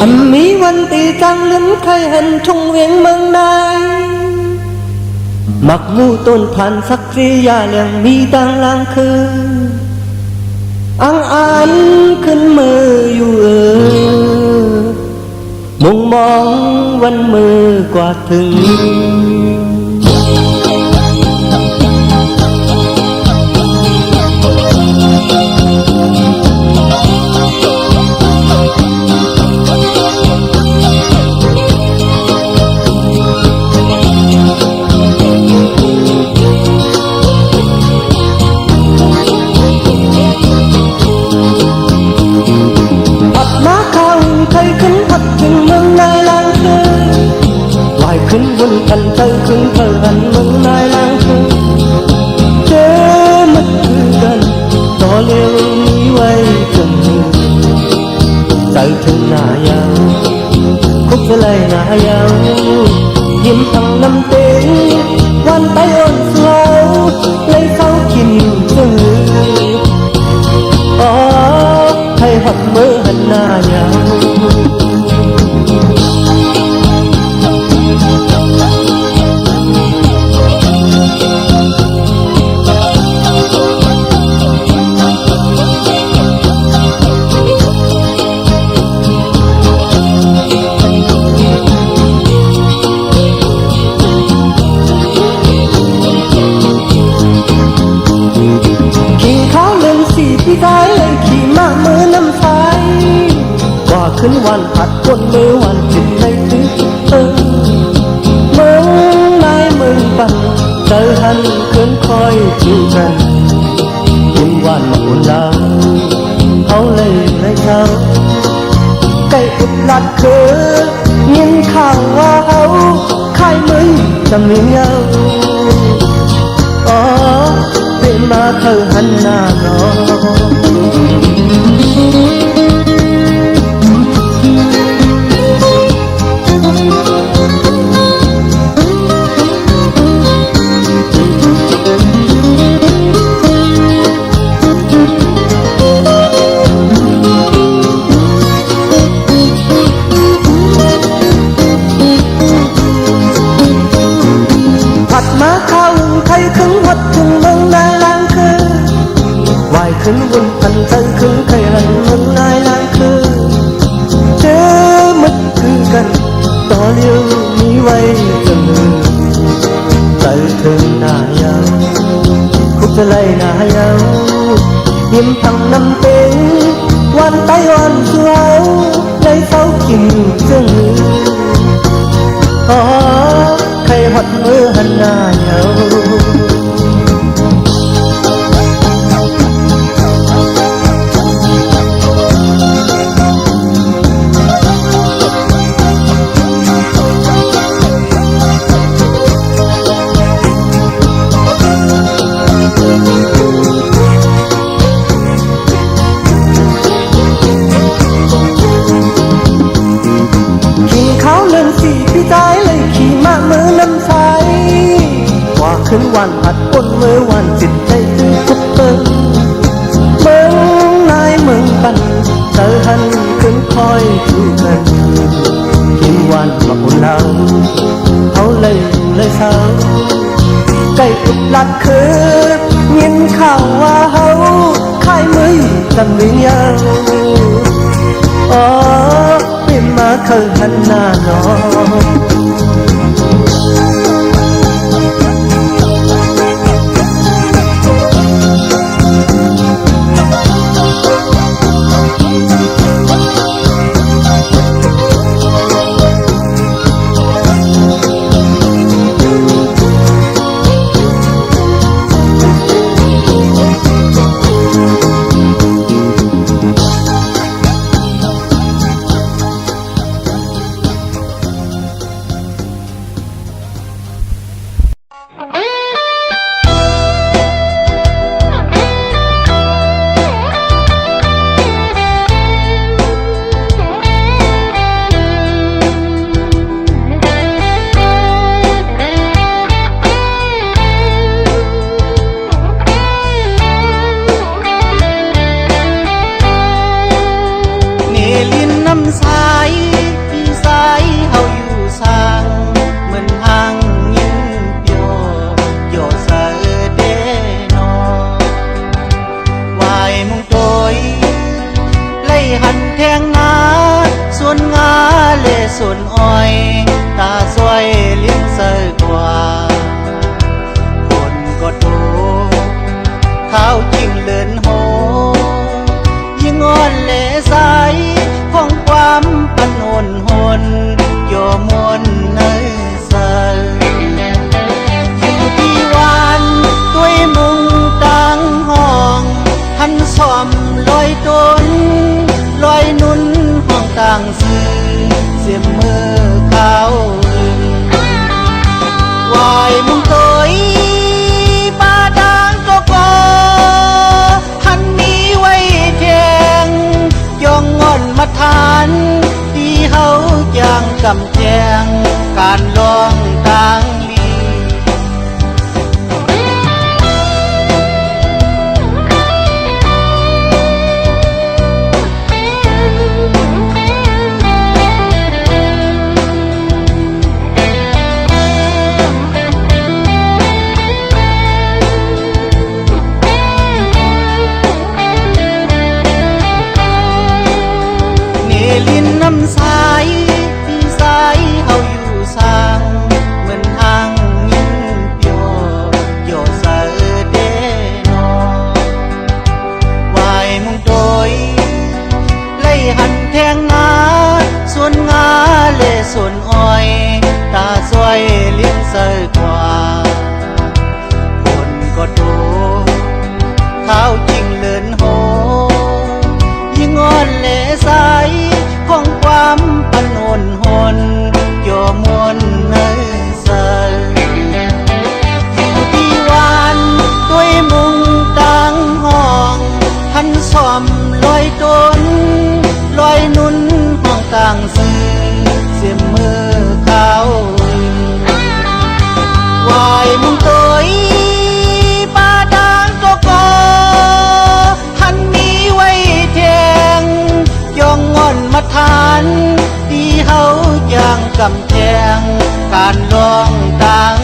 อันมีวันตีจังลิ้นใครเห็นทุ่งเวียงเมืองนายมักมู่ต้นพันสักรียาเลี้ยงมีดังลางคืออังอันขึ้นมืออยู่มุงมองวันมือกว่าถึงขึ้นวนกันเธอขึ้นเธอหันมึงนายลางคือเจอมันคือกันต่อเร็วนี้ไว้จนใจถึงหน้ายาวคุกจะไล่หน้ายาวยิ้มทั้งน้ำเต็งวันไปอ่อนสาวเลยเศร้ากินจืดอ๋อให้หักมือหันหน้ายาวพี่ได้เลยขี่มามือน้ำสายว่าขึ้นวันผัดคนมือวันจิตในตื้อเมืองนายเมืองปั่นเจอหันคืนคอยจูกันยิ้มหวานมาอุ่นดาวเขาเลยในเช้าใกล้อุดหลัดคือยินข่าวว่าเขาขายมือจะมีเงาอ๋อเป็นมาเธอหันหน้าหนอมาเข้าใครขึ้นวัดถึงเมืองนายลางคือวายขึ้นวนพันใจขึ้นใครหันเมืองนายลางคือเจอมัดคือกันต่อเลี้ยวมีไว้จนใจถึงหน้ายาวคุกจะไล่หน้ายาวยิ้มทั้งน้ำเต็งวันไต้วันสาวได้เฝ้ากินจึงอ๋อใครหัดมือหันหน้าเยาพี่ใจเลยขี่มามือน้ำใสว่าขึ้นวันผัดก้นมือวันจิตใจตื้อทุกเติมเมืองนายเมืองปั่นเจอหันขึ้นคอยดูกันกินวันมาอุ่นเราเขาเลยเศร้าใกล้ตุกหลัดคือยินข่าวว่าเขาขายมือจำไม่ยังอ๋อเป็นมาเคยหันหน้าหนอ สวนอ้อยตาสวยเลี้ยงเสยกว่าคนก็โตเท้าจริงเลินโหยิ่งอ่อนเลใสของความปันอ่อนหนโยมวนเนยใสอยู่ที่วันด้วยมุงตังห้องทันซ่อมลอยต้นลอยนุ่นห้องต่างซื้อเสียมมือเขาวายมุงตัวปาดังก็หันมีไว้แทงยองงอนมาทานที่เฮาอย่างกำแจงการลองต่างลี ลิ้นน้ำสายที่สายเฮาอยู่สร้างเหมือนทางยินโยโยเสเดนอวายมุงโดยไล่หันแทงนาส่วนงาเล่ส่วนอ้อยตาสวยเลี้ยงเสยกว่าคนก็โตเท้าจริงเลินโหยิ่งอ่อนเล่ใสของความปันอ่อนหนโยมวนเนยใสอยู่ที่วันด้วยมุงตังห้องทันซ่อมลอยต้นลอยนุ่นห้องต่างซื้อเสียมมือเขาวายมุงตัวปาดังก็หันมีไว้แทงยองงอนมาทานที่เฮาอย่างกำแจงการลองต่าง